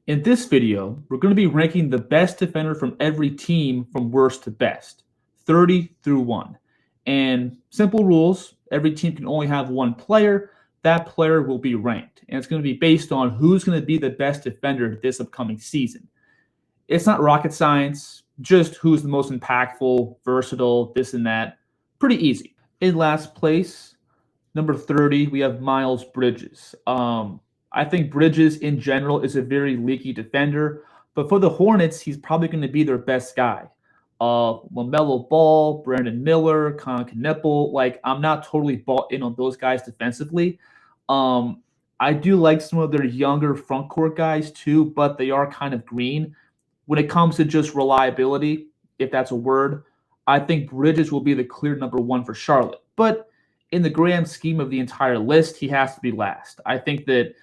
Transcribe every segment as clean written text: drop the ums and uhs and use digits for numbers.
In this video, we're going to be ranking the best defender from every team from worst to best, 30 through 1. And simple rules, every team can only have one player. That player will be ranked. And it's going to be based on who's going to be the best defender this upcoming season. It's not rocket science, just who's the most impactful, versatile, this and that. Pretty easy. In last place, number 30, we have Miles Bridges. I think Bridges in general is a very leaky defender, but for the Hornets, he's probably going to be their best guy. LaMelo Ball, Brandon Miller, Colin Kneppel, I'm not totally bought in on those guys defensively. I do like some of their younger front court guys too, but they are kind of green. When it comes to just reliability, if that's a word, I think Bridges will be the clear number one for Charlotte. But in the grand scheme of the entire list, he has to be last. I think that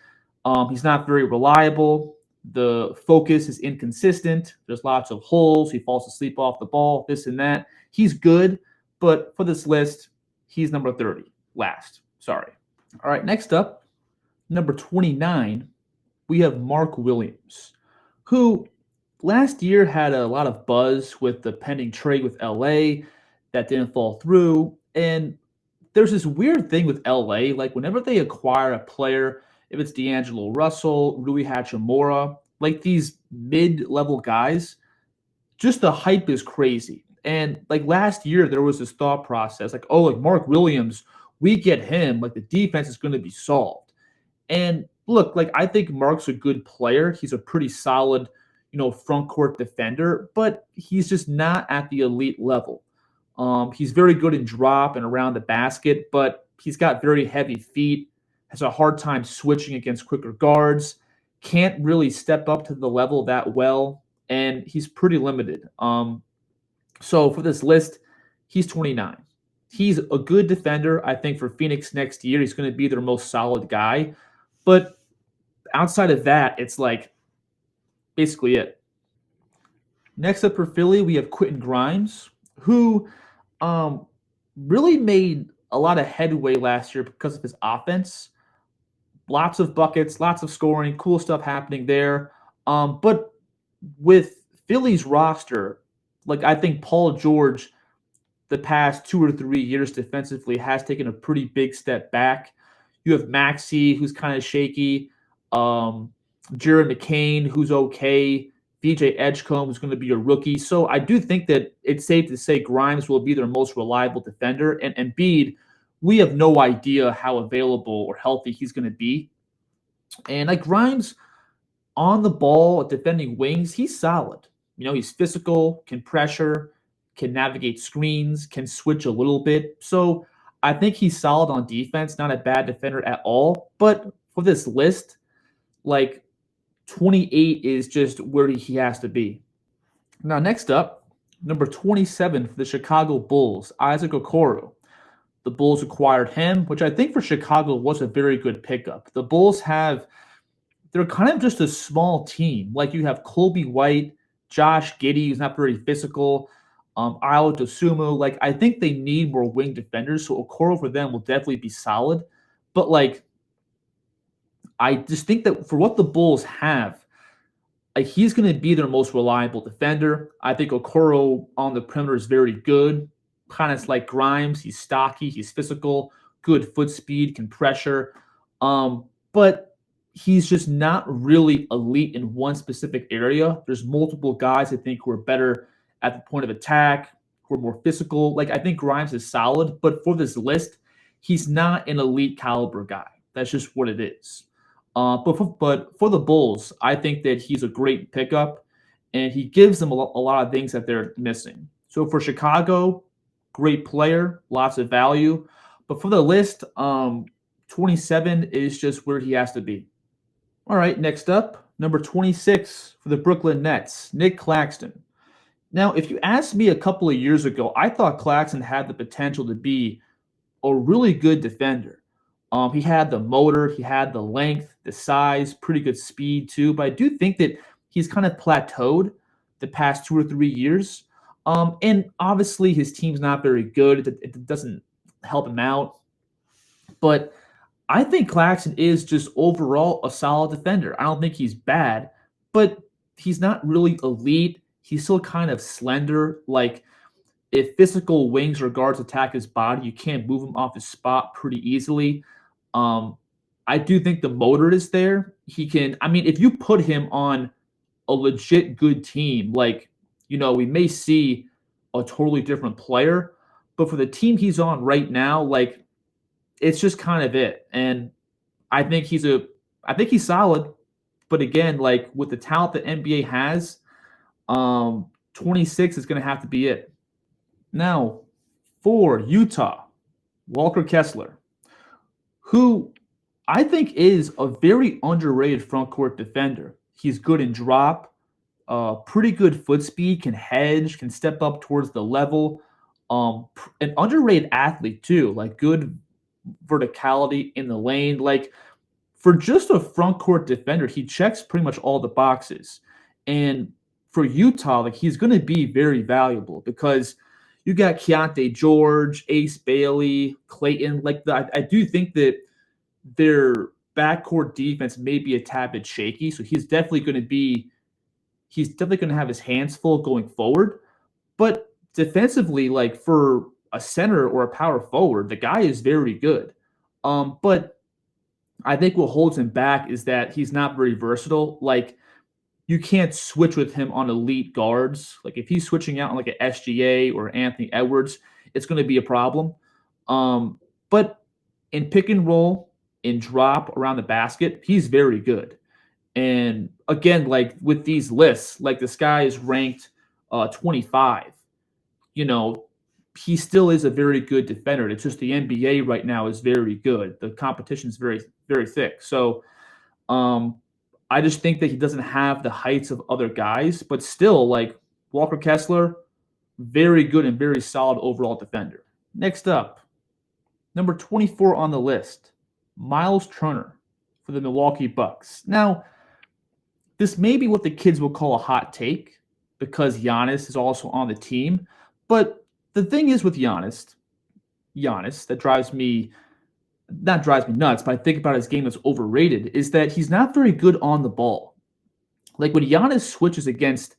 he's not very reliable. The focus is inconsistent. There's lots of holes. He falls asleep off the ball, this and that. He's good, but for this list, he's number 30, last. Sorry. All right, next up, number 29, we have Mark Williams, who last year had a lot of buzz with the pending trade with LA that didn't fall through. And there's this weird thing with LA, whenever they acquire a player, if it's D'Angelo Russell, Rui Hachimura, these mid-level guys, just the hype is crazy. And last year, there was this thought process, Mark Williams, we get him, the defense is going to be solved. And look, I think Mark's a good player. He's a pretty solid, front court defender, but he's just not at the elite level. He's very good in drop and around the basket, but he's got very heavy feet, has a hard time switching against quicker guards, can't really step up to the level that well, and he's pretty limited. So for this list, he's 29. He's a good defender. I think for Phoenix next year, he's going to be their most solid guy. But outside of that, it's basically it. Next up for Philly, we have Quentin Grimes, who really made a lot of headway last year because of his offense. Lots of buckets, lots of scoring, cool stuff happening there. But with Philly's roster, I think Paul George, the past 2 or 3 years defensively, has taken a pretty big step back. You have Maxey, who's kind of shaky. Jared McCain, who's okay. VJ Edgecombe, who's going to be a rookie. So I do think that it's safe to say Grimes will be their most reliable defender. And Embiid, we have no idea how available or healthy he's going to be. And Grimes on the ball at defending wings, he's solid. He's physical, can pressure, can navigate screens, can switch a little bit. So I think he's solid on defense, not a bad defender at all. But for this list, 28 is just where he has to be. Now, next up, number 27 for the Chicago Bulls, Isaac Okoro. The Bulls acquired him, which I think for Chicago was a very good pickup. The Bulls they're kind of just a small team. You have Colby White, Josh Giddey, who's not very physical, Ayo Dosunmu. I think they need more wing defenders, so Okoro for them will definitely be solid. But I just think that for what the Bulls have, he's going to be their most reliable defender. I think Okoro on the perimeter is very good. Kind of like Grimes. He's stocky. He's physical. Good foot speed. Can pressure. But he's just not really elite in one specific area. There's multiple guys I think who are better at the point of attack, who are more physical. I think Grimes is solid, but for this list, he's not an elite caliber guy. That's just what it is. But for the Bulls, I think that he's a great pickup, and he gives them a lot of things that they're missing. So for Chicago, great player, lots of value. But for the list, 27 is just where he has to be. All right, next up, number 26 for the Brooklyn Nets, Nick Claxton. Now, if you asked me a couple of years ago, I thought Claxton had the potential to be a really good defender. He had the motor, he had the length, the size, pretty good speed too. But I do think that he's kind of plateaued the past 2 or 3 years. And obviously his team's not very good. It doesn't help him out. But I think Claxton is just overall a solid defender. I don't think he's bad, but he's not really elite. He's still kind of slender. Like, if physical wings or guards attack his body, you can't move him off his spot pretty easily. Um, I do think the motor is there. He can, I mean, if you put him on a legit good team, like, we may see a totally different player. But for the team he's on right now, like, it's just kind of it. And I think I think he's solid. But again, like with the talent that NBA has, 26 is going to have to be it. Now, for Utah, Walker Kessler, who I think is a very underrated front court defender. He's good in drop, pretty good foot speed, can hedge, can step up towards the level. An underrated athlete too, like good verticality in the lane. Like, for just a front court defender, he checks pretty much all the boxes. And for Utah, like, he's going to be very valuable because you got Keontae George, Ace Bailey, Clayton. Like, I do think that their backcourt defense may be a tad bit shaky. So he's definitely going to have his hands full going forward. But defensively, like, for a center or a power forward, the guy is very good. But I think what holds him back is that he's not very versatile. Like, you can't switch with him on elite guards. Like, if he's switching out on like an SGA or Anthony Edwards, it's going to be a problem. But in pick and roll, in drop around the basket, he's very good. And again, like with these lists, like this guy is ranked 25. He still is a very good defender. It's just the NBA right now is very good. The competition is very, very thick. So I just think that he doesn't have the heights of other guys, but still, like, Walker Kessler, very good and very solid overall defender. Next up, number 24 on the list, Miles Turner for the Milwaukee Bucks. Now, this may be what the kids will call a hot take because Giannis is also on the team. But the thing is with Giannis, that not drives me nuts, but I think about his game that's overrated, is that he's not very good on the ball. Like, when Giannis switches against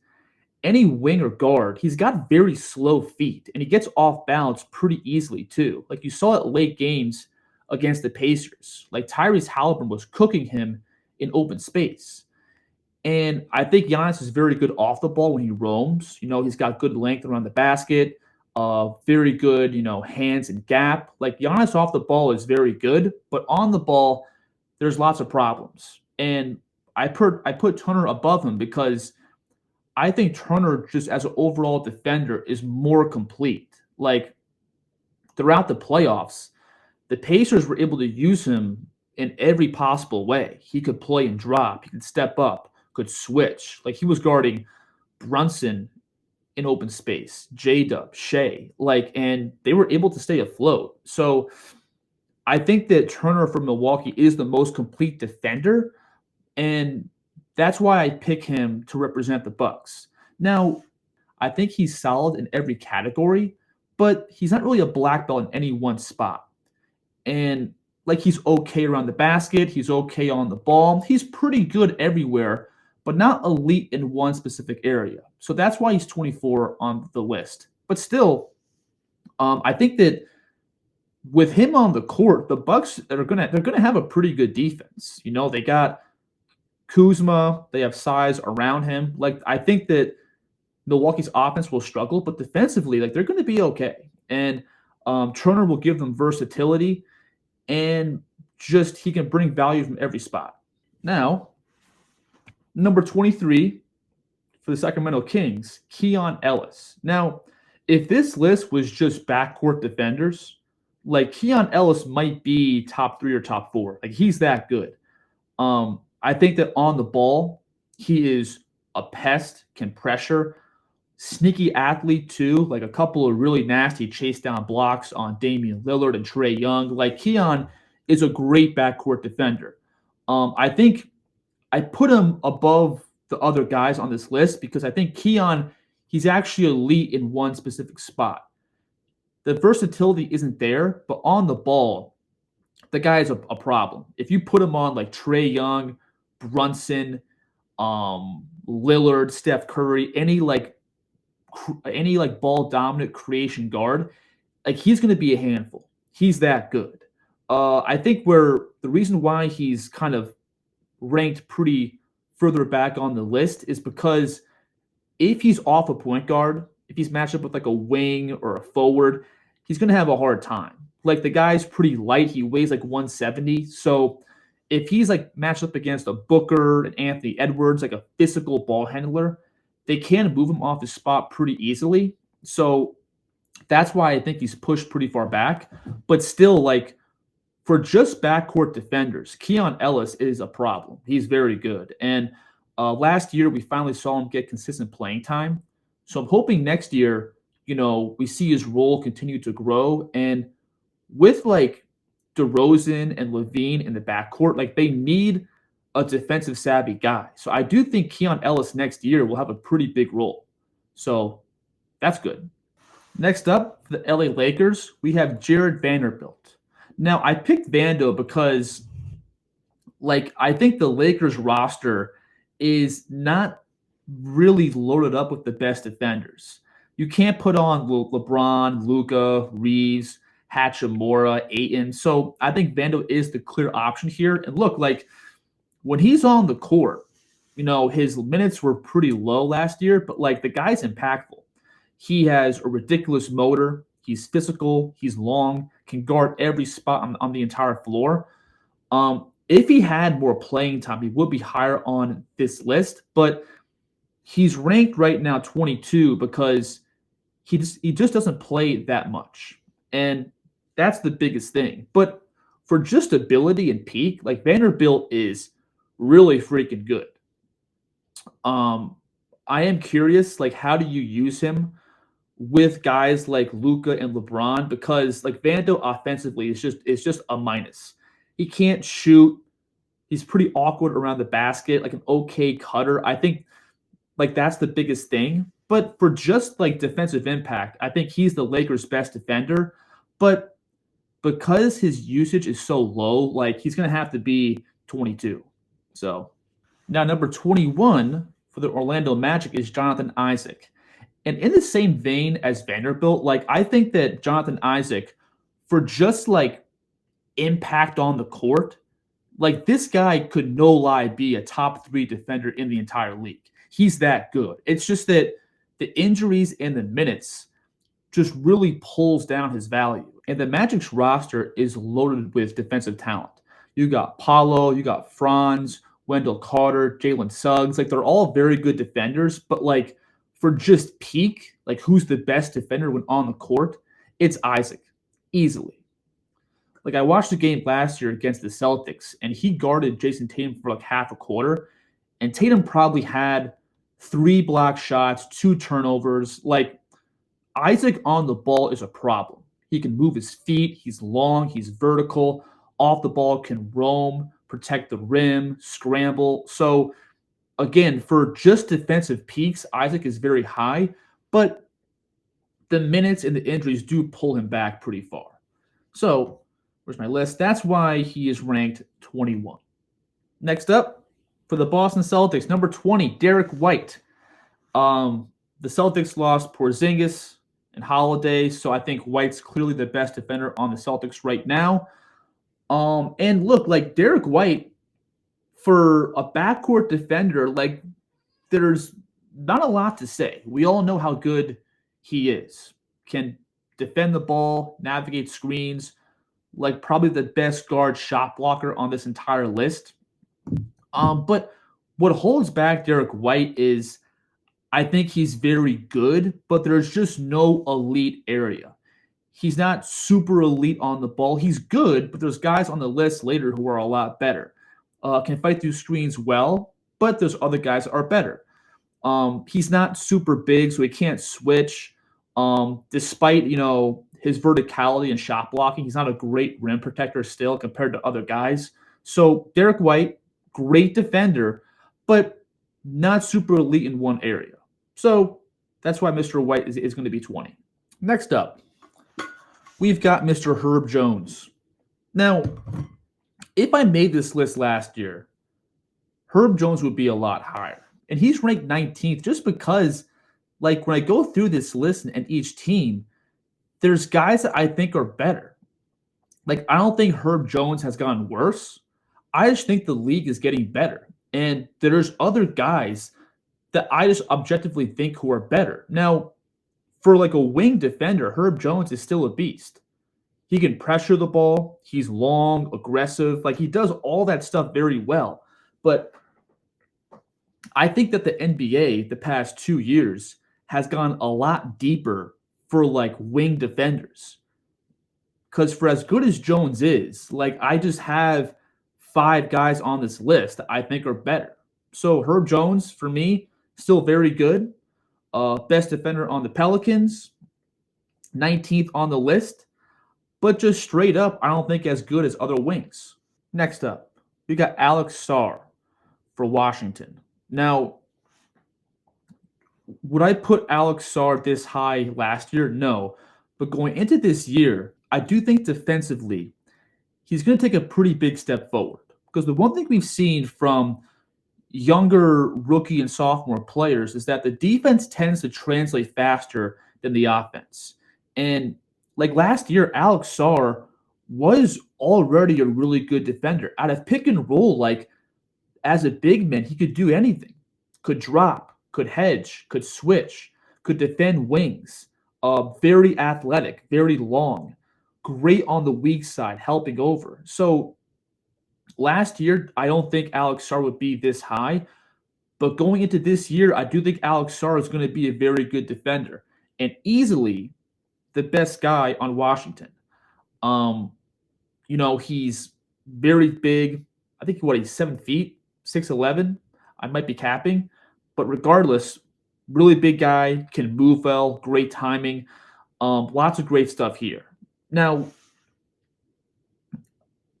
any wing or guard, he's got very slow feet, and he gets off balance pretty easily too. Like, you saw it late games against the Pacers. Like, Tyrese Halliburton was cooking him in open space. And I think Giannis is very good off the ball when he roams. He's got good length around the basket, very good, hands and gap. Like, Giannis off the ball is very good, but on the ball, there's lots of problems. And I put Turner above him because I think Turner, just as an overall defender, is more complete. Like, throughout the playoffs, the Pacers were able to use him in every possible way. He could play and drop. He could step up, could switch. Like, he was guarding Brunson in open space, J-Dub, Shea, and they were able to stay afloat. So I think that Turner from Milwaukee is the most complete defender, and that's why I pick him to represent the Bucks. Now, I think he's solid in every category, but he's not really a black belt in any one spot. And like, he's okay around the basket, he's okay on the ball, he's pretty good everywhere, but not elite in one specific area. So that's why he's 24 on the list. But still, I think that with him on the court, the Bucks they're gonna have a pretty good defense. They got Kuzma, they have size around him. Like, I think that Milwaukee's offense will struggle, but defensively, like, they're going to be okay. And Turner will give them versatility, and just he can bring value from every spot. Now, number 23 for the Sacramento Kings, Keon Ellis. Now, if this list was just backcourt defenders, like, Keon Ellis might be top 3 or top 4. Like, he's that good. I think that on the ball, he is a pest, can pressure, sneaky athlete too. Like, a couple of really nasty chase down blocks on Damian Lillard and Trae Young. Like, Keon is a great backcourt defender. I think I put him above the other guys on this list because I think Keon, he's actually elite in one specific spot. The versatility isn't there, but on the ball, the guy is a problem. If you put him on like Trae Young, Brunson, Lillard, Steph Curry, any ball dominant creation guard, like he's going to be a handful. He's that good. I think where the reason why he's kind of ranked pretty further back on the list is because if he's off a point guard, if he's matched up with like a wing or a forward, he's going to have a hard time. Like the guy's pretty light. He weighs like 170. So if he's like matched up against a Booker and Anthony Edwards, like a physical ball handler, they can move him off his spot pretty easily. So that's why I think he's pushed pretty far back. But still, like for just backcourt defenders, Keon Ellis is a problem. He's very good. And last year, we finally saw him get consistent playing time. So I'm hoping next year, we see his role continue to grow. And with like DeRozan and LaVine in the backcourt, like they need a defensive savvy guy. So I do think Keon Ellis next year will have a pretty big role. So that's good. Next up, for the LA Lakers, we have Jared Vanderbilt. Now, I picked Vando because, like, I think the Lakers roster is not really loaded up with the best defenders. You can't put on LeBron, Luka, Reeves, Hachimura, Ayton. So I think Vando is the clear option here. And look, like, when he's on the court, his minutes were pretty low last year, but, like, the guy's impactful. He has a ridiculous motor. He's physical. He's long. Can guard every spot on the entire floor. If he had more playing time, he would be higher on this list. But he's ranked right now 22 because he just doesn't play that much, and that's the biggest thing. But for just ability and peak, like Vanderbilt is really freaking good. I am curious, like, how do you use him with guys like Luka and LeBron? Because like Vando offensively is just a minus. He can't shoot. He's pretty awkward around the basket, like an okay cutter. I think like that's the biggest thing. But for just like defensive impact, I think he's the Lakers' best defender. But because his usage is so low, like he's going to have to be 22. So now number 21 for the Orlando Magic is Jonathan Isaac. And in the same vein as Vanderbilt, like I think that Jonathan Isaac, for just like impact on the court, like this guy could no lie be a top 3 defender in the entire league. He's that good. It's just that the injuries and the minutes just really pulls down his value. And the Magic's roster is loaded with defensive talent. You got Paulo, you got Franz, Wendell Carter, Jalen Suggs. Like they're all very good defenders, but like for just peak, like who's the best defender when on the court, it's Isaac, easily. Like I watched the game last year against the Celtics, and he guarded Jason Tatum for like half a quarter, and Tatum probably had 3 block shots, 2 turnovers. Like Isaac on the ball is a problem. He can move his feet. He's long. He's vertical. Off the ball can roam, protect the rim, scramble. So again, for just defensive peaks, Isaac is very high, but the minutes and the injuries do pull him back pretty far. So where's my list? That's why he is ranked 21. Next up, for the Boston Celtics, number 20, Derek White. The Celtics lost Porzingis and Holiday, so I think White's clearly the best defender on the Celtics right now. And look, like Derek White, for a backcourt defender, like there's not a lot to say. We all know how good he is. Can defend the ball, navigate screens, like probably the best guard shot blocker on this entire list. But what holds back Derek White is I think he's very good, but there's just no elite area. He's not super elite on the ball. He's good, but there's guys on the list later who are a lot better. Can fight through screens well, but there's other guys that are better. He's not super big, so he can't switch. Despite, his verticality and shot blocking, he's not a great rim protector still compared to other guys. So Derek White, great defender, but not super elite in one area. So that's why Mr. White is going to be 20. Next up, we've got Mr. Herb Jones. Now, if I made this list last year, Herb Jones would be a lot higher. And he's ranked 19th just because, like, when I go through this list and each team, there's guys that I think are better. Like, I don't think Herb Jones has gotten worse. I just think the league is getting better. And there's other guys that I just objectively think who are better. Now, for like a wing defender, Herb Jones is still a beast. He can pressure the ball. He's long, aggressive. Like, he does all that stuff very well. But I think that the NBA the past 2 years has gone a lot deeper for like wing defenders. Because for as good as Jones is, like, I just have five guys on this list that I think are better. So Herb Jones, for me, still very good. Best defender on the Pelicans, 19th on the list, but just straight up, I don't think as good as other wings. Next up, we got Alex Sarr for Washington. Now, would I put Alex Sarr this high last year? No. But going into this year, I do think defensively, he's going to take a pretty big step forward. Because the one thing we've seen from younger rookie and sophomore players is that the defense tends to translate faster than the offense. And like last year, Alex Sarr was already a really good defender. Out of pick and roll, like as a big man, he could do anything. Could drop, could hedge, could switch, could defend wings. Very athletic, very long, great on the weak side, helping over. So last year, I don't think Alex Sarr would be this high. But going into this year, I do think Alex Sarr is going to be a very good defender and easily the best guy on Washington. Um, he's very big. I think he's 7 feet, 6'11". I might be capping, but regardless, really big guy, can move well, great timing, lots of great stuff here. Now,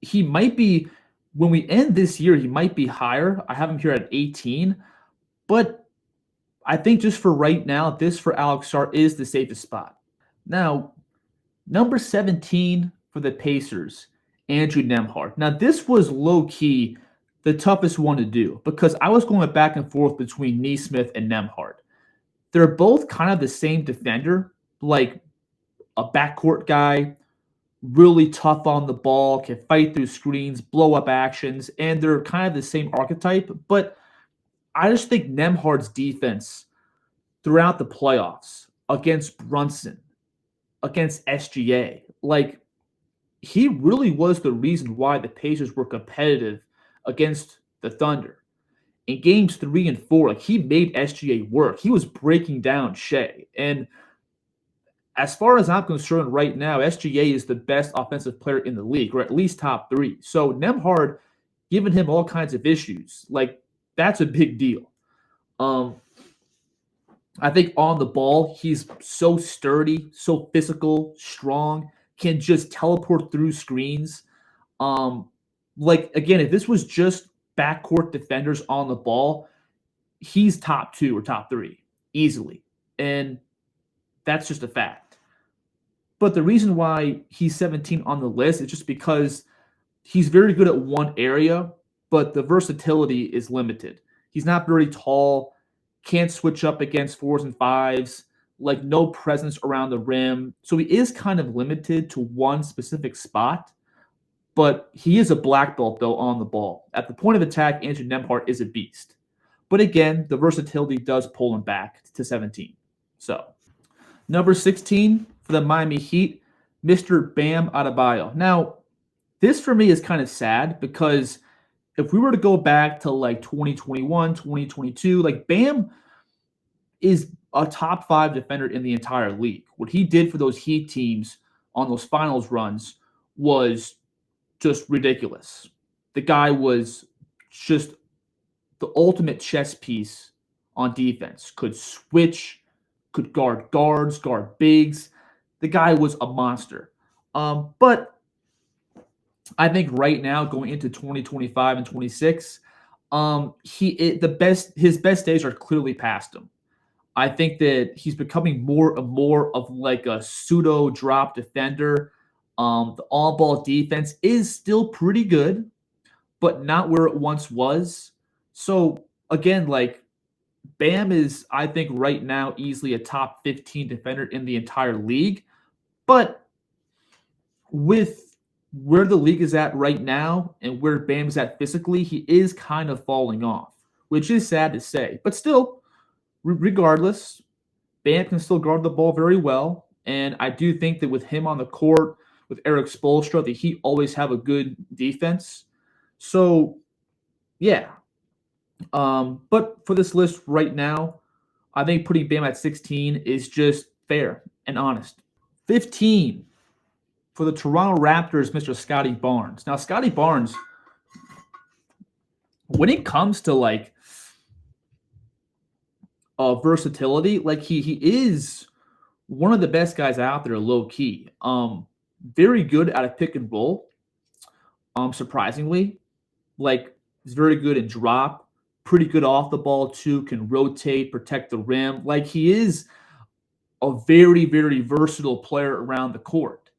he might be when we end this year, he might be higher. I have him here at 18, but I think just for right now, this for Alex Sarr is the safest spot. Now, number 17 for the Pacers, Andrew Nembhard. Now, this was low-key the toughest one to do because I was going back and forth between Nesmith and Nembhard. They're both kind of the same defender, like a backcourt guy, really tough on the ball, can fight through screens, blow up actions, and they're kind of the same archetype. But I just think Nembhard's defense throughout the playoffs against Brunson, against SGA, like he really was the reason why the Pacers were competitive against the Thunder. In games 3 and 4, like he made SGA work. He was breaking down Shea. And as far as I'm concerned right now, SGA is the best offensive player in the league, or at least top 3. So Nembhard, giving him all kinds of issues, like that's a big deal. I think on the ball, he's so sturdy, so physical, strong, can just teleport through screens. Like again, if this was just backcourt defenders on the ball, he's top 2 or top 3 easily. And that's just a fact. But the reason why he's 17 on the list is just because he's very good at one area, but the versatility is limited. He's not very tall, can't switch up against 4s and 5s, like no presence around the rim. So he is kind of limited to one specific spot, but he is a black belt, though, on the ball. At the point of attack, Andrew Nembhard is a beast. But again, the versatility does pull him back to 17. So, number 16 for the Miami Heat, Mr. Bam Adebayo. Now, this for me is kind of sad because if we were to go back to like 2021, 2022, like Bam is a top 5 defender in the entire league. What he did for those Heat teams on those finals runs was just ridiculous. The guy was just the ultimate chess piece on defense. Could switch, could guard guards, guard bigs. The guy was a monster. But I think right now, going into 2025 and 26, his best days are clearly past him. I think that he's becoming more and more of like a pseudo drop defender. The on-ball defense is still pretty good, but not where it once was. So again, like Bam is, I think, right now easily a top 15 defender in the entire league. But with where the league is at right now and where Bam is at physically, he is kind of falling off, which is sad to say. But still, regardless, Bam can still guard the ball very well. And I do think that with him on the court, with Eric Spoelstra, the Heat always have a good defense. So, yeah. But for this list right now, I think putting Bam at 16 is just fair and honest. 15 for the Toronto Raptors, Mr. Scotty Barnes. Now, Scotty Barnes, when it comes to like versatility, like he is one of the best guys out there, low key. Very good at a pick and roll. Surprisingly, like he's very good in drop, pretty good off the ball too. Can rotate, protect the rim. Like he is a very, very versatile player around the court.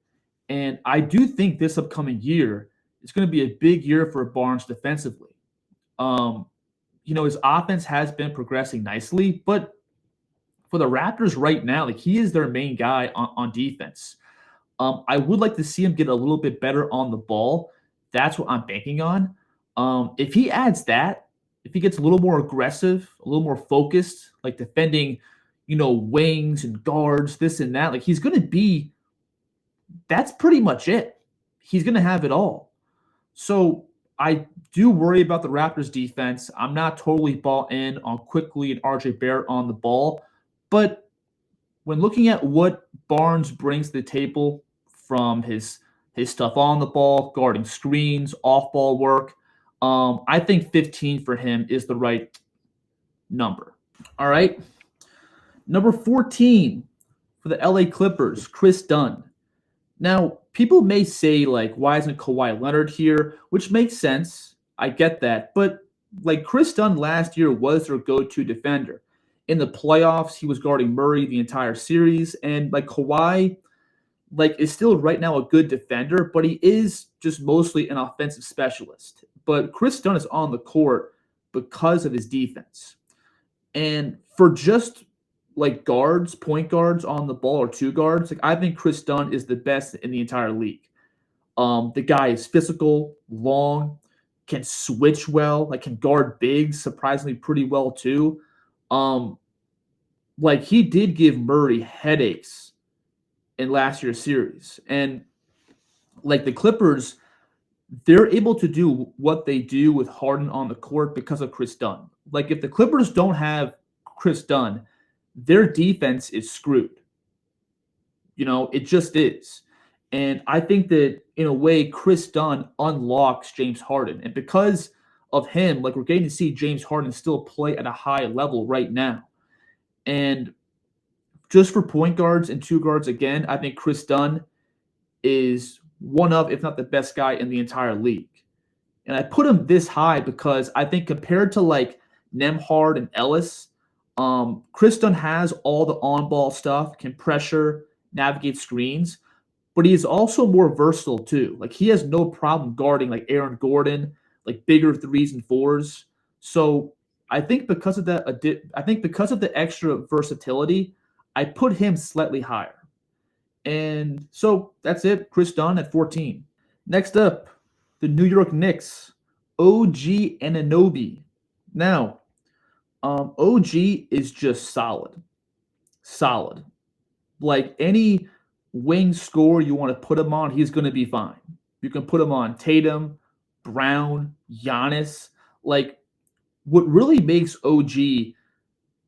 And I do think this upcoming year is going to be a big year for Barnes defensively. Um, his offense has been progressing nicely, but for the Raptors right now, like he is their main guy on defense. I would like to see him get a little bit better on the ball. That's what I'm banking on. If he adds that, if he gets a little more aggressive, a little more focused, like defending, wings and guards, this and that, like he's going to be, that's pretty much it. He's going to have it all. So I do worry about the Raptors defense. I'm not totally bought in on Quickly and RJ Barrett on the ball, but when looking at what Barnes brings to the table from his stuff on the ball, guarding screens, off-ball work, I think 15 for him is the right number. All right. Number 14 for the LA Clippers, Chris Dunn. Now, people may say, like, why isn't Kawhi Leonard here? Which makes sense. I get that. But, like, Chris Dunn last year was their go-to defender. In the playoffs, he was guarding Murray the entire series. And, like, Kawhi, like, is still right now a good defender, but he is just mostly an offensive specialist. But Chris Dunn is on the court because of his defense. And for just like guards, point guards on the ball or two guards, like I think Chris Dunn is the best in the entire league. The guy is physical, long, can switch well, like can guard bigs surprisingly pretty well too. Like he did give Murray headaches in last year's series. And like the Clippers, they're able to do what they do with Harden on the court because of Chris Dunn. Like if the Clippers don't have Chris Dunn, their defense is screwed. It just is. And I think that in a way, Chris Dunn unlocks James Harden. And because of him, like we're getting to see James Harden still play at a high level right now. And just for point guards and two guards, again, I think Chris Dunn is one of, if not the best guy in the entire league. And I put him this high because I think compared to like Nembhard and Ellis, Chris Dunn has all the on-ball stuff, can pressure, navigate screens, but he is also more versatile too. Like he has no problem guarding like Aaron Gordon, like bigger threes and fours. So I think because of that, because of the extra versatility, I put him slightly higher. And so that's it. Chris Dunn at 14. Next up, the New York Knicks, OG Anunoby. Now, OG is just solid. Solid. Like any wing score you want to put him on, he's going to be fine. You can put him on Tatum, Brown, Giannis. Like what really makes OG,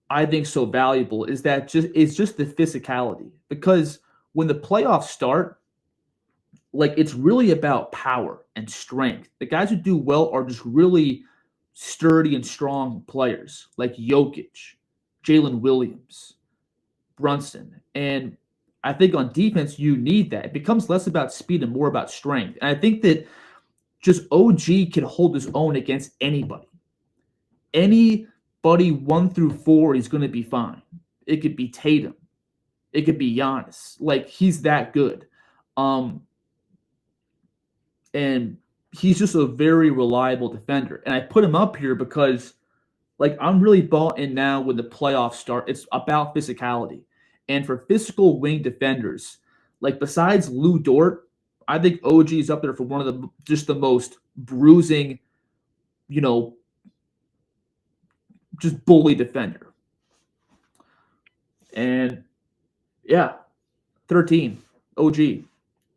I think, so valuable is that it's just the physicality. Because when the playoffs start, like it's really about power and strength. The guys who do well are just really sturdy and strong players like Jokic, Jalen Williams, Brunson. And I think on defense, you need that. It becomes less about speed and more about strength. And I think that just OG can hold his own against anybody. Anybody 1 through 4 is going to be fine. It could be Tatum. It could be Giannis. Like, he's that good. And he's just a very reliable defender. And I put him up here because Like I'm really bought in now when the playoffs start. It's about physicality. And for physical wing defenders, like besides Lou Dort, I think OG is up there for one of the just the most bruising, you know, just bully defender. And yeah, 13, OG.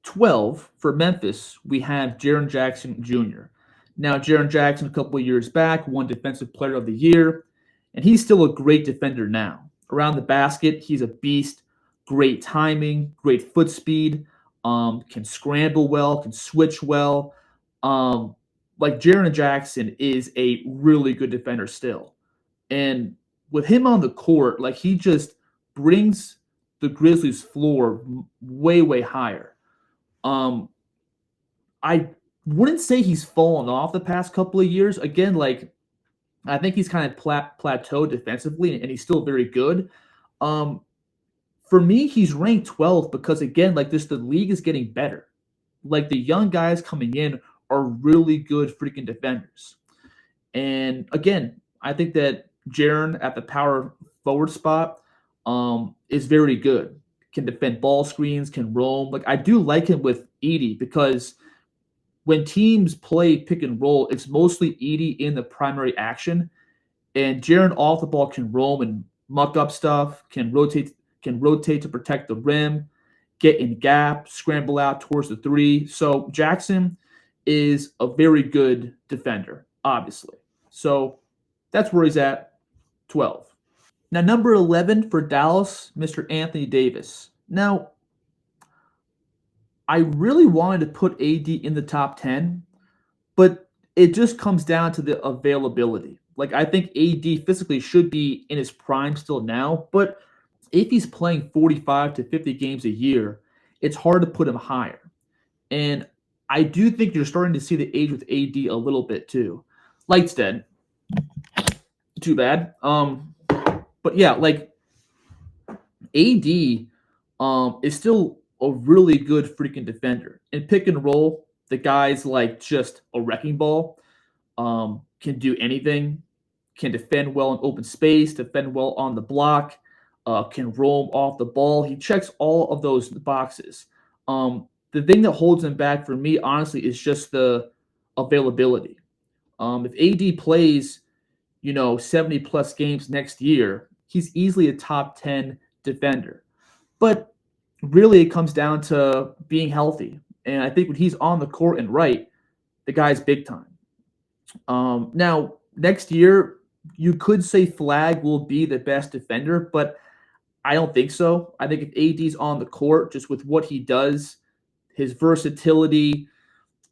12 for Memphis, we have Jaren Jackson Jr. Now, Jaren Jackson, a couple of years back, won Defensive Player of the Year, and he's still a great defender now. Around the basket, he's a beast. Great timing, great foot speed, can scramble well, can switch well. Like Jaren Jackson is a really good defender still. And with him on the court, like he just brings the Grizzlies' floor way, way higher. Um, I wouldn't say he's fallen off the past couple of years. Again, like I think he's kind of plateaued defensively, and he's still very good. Um, for me, he's ranked 12th because again, like this, the league is getting better. Like the young guys coming in are really good freaking defenders. And again, I think that Jaren at the power forward spot is very good. Can defend ball screens, can roam. Like I do like him with Edey because when teams play pick and roll, it's mostly Edey in the primary action, and Jaren off the ball can roam and muck up stuff, can rotate to protect the rim, get in gap, scramble out towards the three. So Jackson is a very good defender, obviously. So that's where he's at, 12. Now, number 11 for Dallas, Mr. Anthony Davis. Now, I really wanted to put AD in the top 10, but it just comes down to the availability. Like, I think AD physically should be in his prime still now, but if he's playing 45 to 50 games a year, it's hard to put him higher. And I do think you're starting to see the age with AD a little bit too. Light's dead. Too bad. But yeah, like AD is still a really good freaking defender. In pick and roll, the guy's like just a wrecking ball. Can do anything. Can defend well in open space. Defend well on the block. Can roam off the ball. He checks all of those boxes. The thing that holds him back for me, honestly, is just the availability. If AD plays, 70 plus games next year, he's easily a top 10 defender. But really, it comes down to being healthy. And I think when he's on the court and right, the guy's big time. Now, next year, you could say Flag will be the best defender, but I don't think so. I think if AD's on the court, just with what he does, his versatility,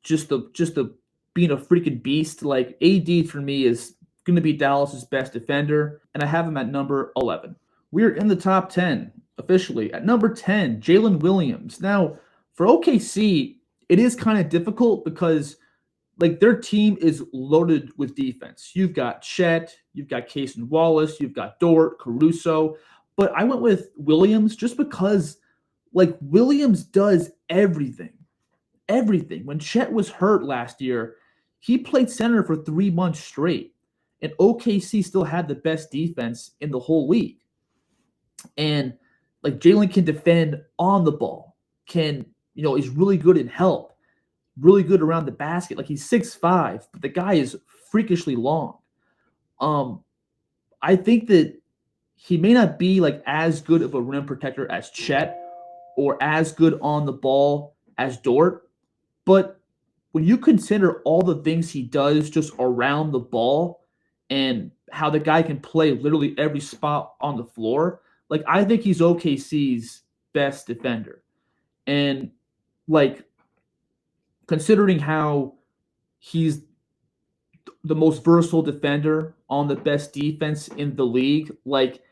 just the being a freaking beast, like AD for me is going to be Dallas's best defender, and I have him at number 11. We're in the top 10 officially. At number 10, Jalen Williams. Now, for OKC, it is kind of difficult because like their team is loaded with defense. You've got Chet, you've got Cason Wallace, you've got Dort, Caruso, but I went with Williams just because like Williams does everything. Everything. When Chet was hurt last year, he played center for 3 months straight. And OKC still had the best defense in the whole league. And like Jalen can defend on the ball, is really good in help, really good around the basket. Like he's 6'5", but the guy is freakishly long. I think that he may not be like as good of a rim protector as Chet or as good on the ball as Dort, but when you consider all the things he does just around the ball and how the guy can play literally every spot on the floor, like I think he's OKC's best defender. And like considering how he's the most versatile defender on the best defense in the league, like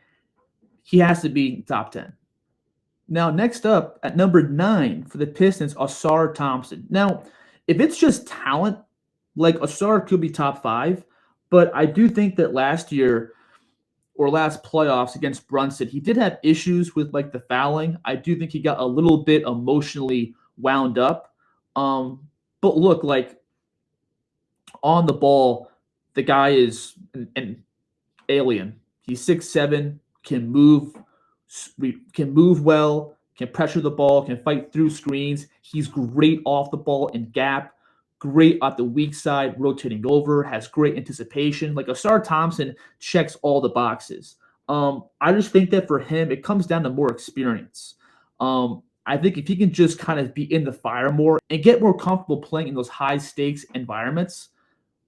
he has to be top 10. Now, next up at number 9 for the Pistons, Ausar Thompson. Now, if it's just talent, like Ausar could be top 5, but I do think that last year or last playoffs against Brunson, he did have issues with like the fouling. I do think he got a little bit emotionally wound up. But look, like on the ball, the guy is, and alien. He's 6'7", can move well, can pressure the ball, can fight through screens. He's great off the ball in gap, great at the weak side, rotating over, has great anticipation. Like Asar Thompson checks all the boxes. I just think that for him, it comes down to more experience. I think if he can just kind of be in the fire more and get more comfortable playing in those high stakes environments,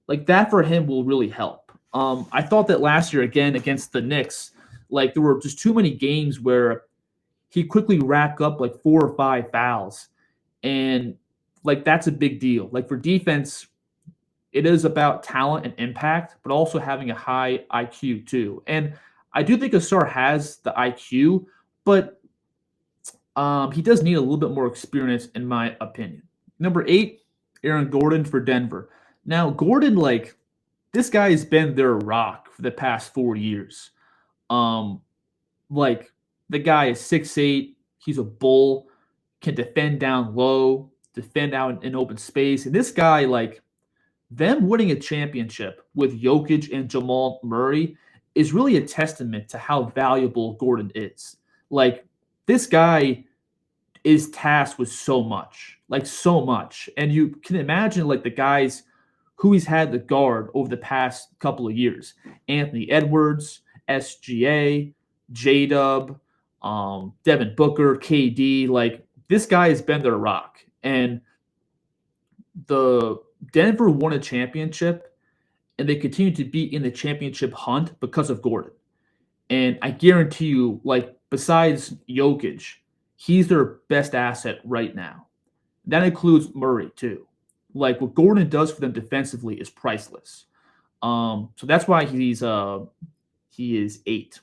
like that for him will really help. I thought that last year again against the Knicks, like there were just too many games where he quickly racked up like 4 or 5 fouls, and like that's a big deal. Like for defense, it is about talent and impact, but also having a high IQ too. And I do think Asar has the IQ, but he does need a little bit more experience, in my opinion. Number 8, Aaron Gordon for Denver. Now, Gordon, like, this guy has been their rock for the past 4 years. Um, like, the guy is 6'8", he's a bull, can defend down low, defend out in open space. And this guy, like, them winning a championship with Jokic and Jamal Murray is really a testament to how valuable Gordon is. Like, this guy is tasked with so much, like so much. And you can imagine like the guys who he's had to guard over the past couple of years. Anthony Edwards, SGA, J-Dub, Devin Booker, KD. Like this guy has been their rock. And the Denver won a championship and they continue to be in the championship hunt because of Gordon. And I guarantee you, like, besides Jokic, he's their best asset right now. That includes Murray, too. Like, what Gordon does for them defensively is priceless. So that's why he is 8.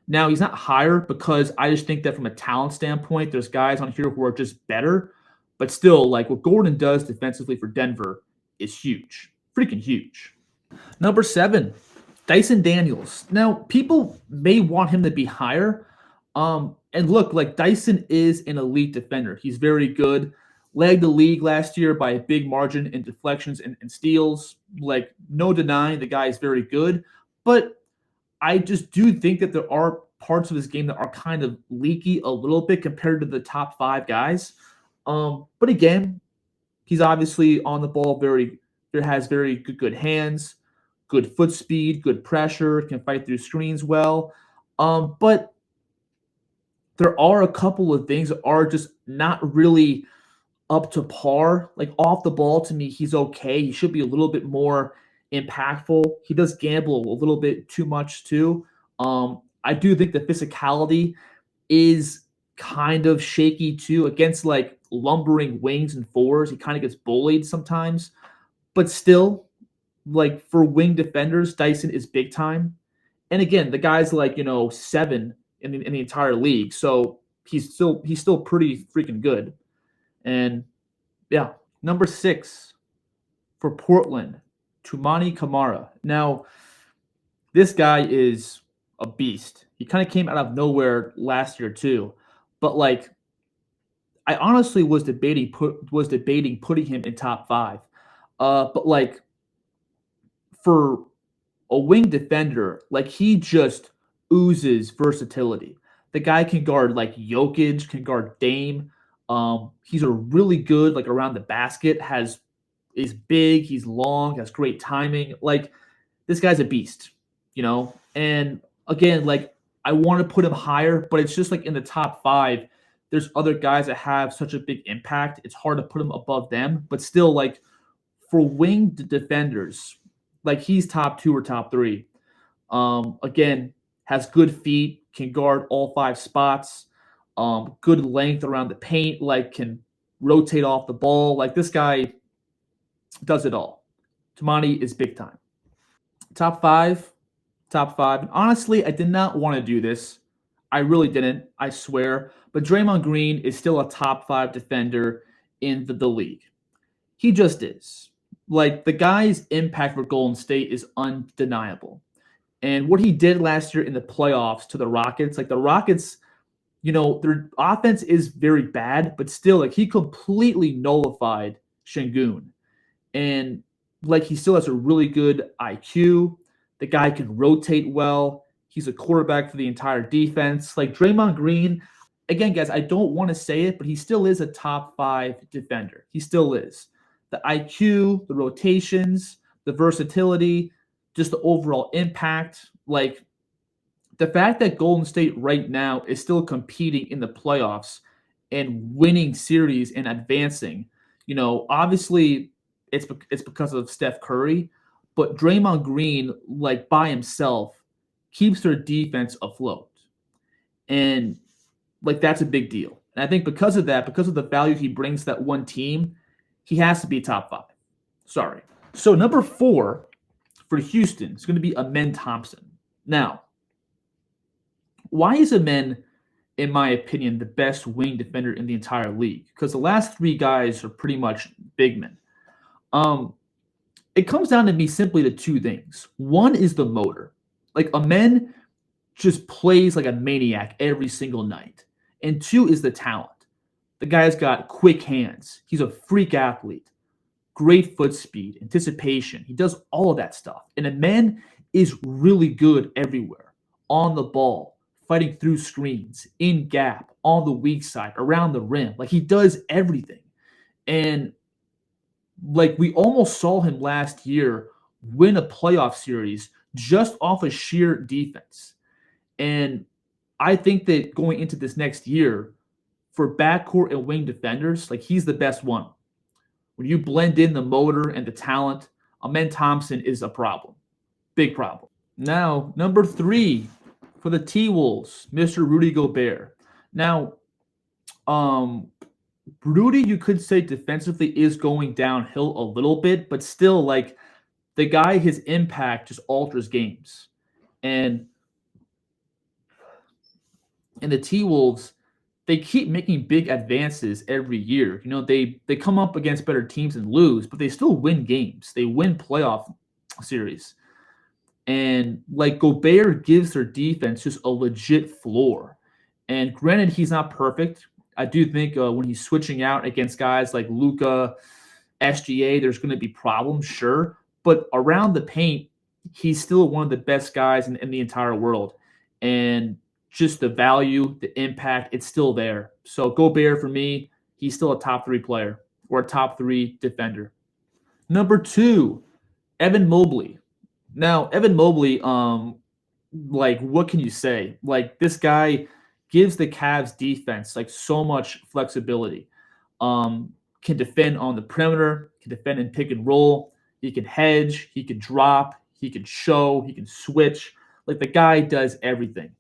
Now, he's not higher because I just think that from a talent standpoint, there's guys on here who are just better. But still, like, what Gordon does defensively for Denver is huge. Freaking huge. Number 7, Dyson Daniels. Now, people may want him to be higher. And look, like Dyson is an elite defender. He's very good. Led the league last year by a big margin in deflections and steals. Like, no denying the guy is very good. But I just do think that there are parts of his game that are kind of leaky a little bit compared to the top 5 guys. But again, he's obviously on the ball has very good hands, good foot speed, good pressure, can fight through screens well. But there are a couple of things that are just not really up to par. Like off the ball, to me, he's okay. He should be a little bit more impactful. He does gamble a little bit too much too. I do think the physicality is kind of shaky too against like lumbering wings and fours. He kind of gets bullied sometimes, but still, like for wing defenders, Dyson is big time. And again, the guy's like 7 in the entire league, so he's still pretty freaking good. And yeah, number 6 for Portland, Toumani Camara. Now, this guy is a beast. He kind of came out of nowhere last year too, but like I honestly was debating putting him in top 5. But like for a wing defender, like he just oozes versatility. The guy can guard like Jokic, can guard Dame. He's a really good like around the basket. Is big. He's long. Has great timing. Like this guy's a beast, And again, like I want to put him higher, but it's just like in the top 5. There's other guys that have such a big impact. It's hard to put him above them, but still, like for winged defenders, like he's top 2 or top 3. Again, has good feet, can guard all 5 spots, good length around the paint, like can rotate off the ball. Like this guy does it all. Toumani is big time. Top 5. And honestly, I did not want to do this. I really didn't, I swear. But Draymond Green is still a top 5 defender in the league. He just is. Like, the guy's impact for Golden State is undeniable. And what he did last year in the playoffs to the Rockets, like the Rockets, their offense is very bad, but still, like, he completely nullified Şengün. And, like, he still has a really good IQ. The guy can rotate well. He's a quarterback for the entire defense. Like Draymond Green, again, guys, I don't want to say it, but he still is a top 5 defender. He still is. The IQ, the rotations, the versatility, just the overall impact. Like the fact that Golden State right now is still competing in the playoffs and winning series and advancing, obviously it's because of Steph Curry, but Draymond Green, like by himself, keeps their defense afloat. And like that's a big deal. And I think because of that, because of the value he brings to that one team, he has to be top 5. Sorry. So number 4 for Houston is going to be Amen Thompson. Now, why is Amen, in my opinion, the best wing defender in the entire league? Because the last 3 guys are pretty much big men. It comes down to me simply to 2 things. One is the motor. Like Amen just plays like a maniac every single night. And 2 is the talent. The guy's got quick hands. He's a freak athlete. Great foot speed, anticipation. He does all of that stuff. And Amen is really good everywhere. On the ball, fighting through screens, in gap, on the weak side, around the rim. Like he does everything. And like we almost saw him last year win a playoff series just off of sheer defense. And I think that going into this next year, for backcourt and wing defenders, like he's the best one. When you blend in the motor and the talent, Amen Thompson is a problem. Big problem. Now, number 3 for the T-Wolves, Mr. Rudy Gobert. Now, Rudy, you could say defensively is going downhill a little bit, but still, like the guy, his impact just alters games. And the T-Wolves, they keep making big advances every year. They come up against better teams and lose, but they still win games. They win playoff series. And like Gobert gives their defense just a legit floor. And granted, he's not perfect. I do think when he's switching out against guys like Luka, SGA, there's going to be problems, sure. But around the paint, he's still one of the best guys in the entire world. And just the value, the impact, it's still there. So Gobert, for me, he's still a top 3 player or a top 3 defender. Number 2, Evan Mobley. Now, Evan Mobley, like, what can you say? Like, this guy gives the Cavs defense, like, so much flexibility. Can defend on the perimeter, can defend in pick and roll. He can hedge, he can drop, he can show, he can switch. Like, the guy does everything.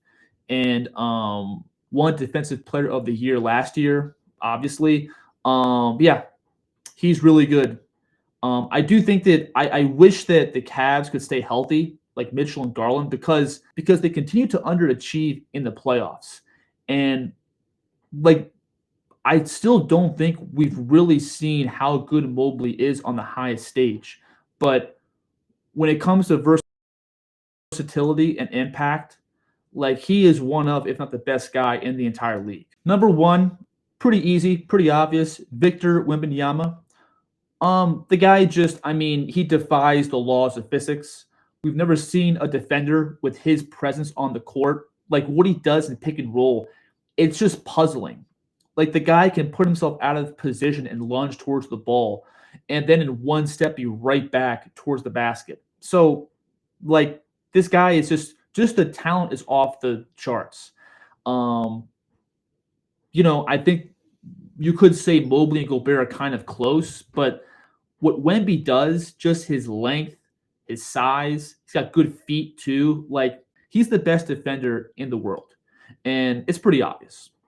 And won Defensive Player of the Year last year, obviously. Yeah, he's really good. I do think that I wish that the Cavs could stay healthy, like Mitchell and Garland, because they continue to underachieve in the playoffs. And like I still don't think we've really seen how good Mobley is on the highest stage. But when it comes to versatility and impact, like he is one of, if not the best guy in the entire league. Number 1, pretty easy, pretty obvious, Victor Wembanyama. The guy just, he defies the laws of physics. We've never seen a defender with his presence on the court. Like what he does in pick and roll, it's just puzzling. Like the guy can put himself out of position and lunge towards the ball, and then in one step be right back towards the basket. So, like this guy is just the talent is off the charts. I think you could say Mobley and Gobert are kind of close, but what Wemby does, just his length, his size, he's got good feet too. Like he's the best defender in the world, and it's pretty obvious.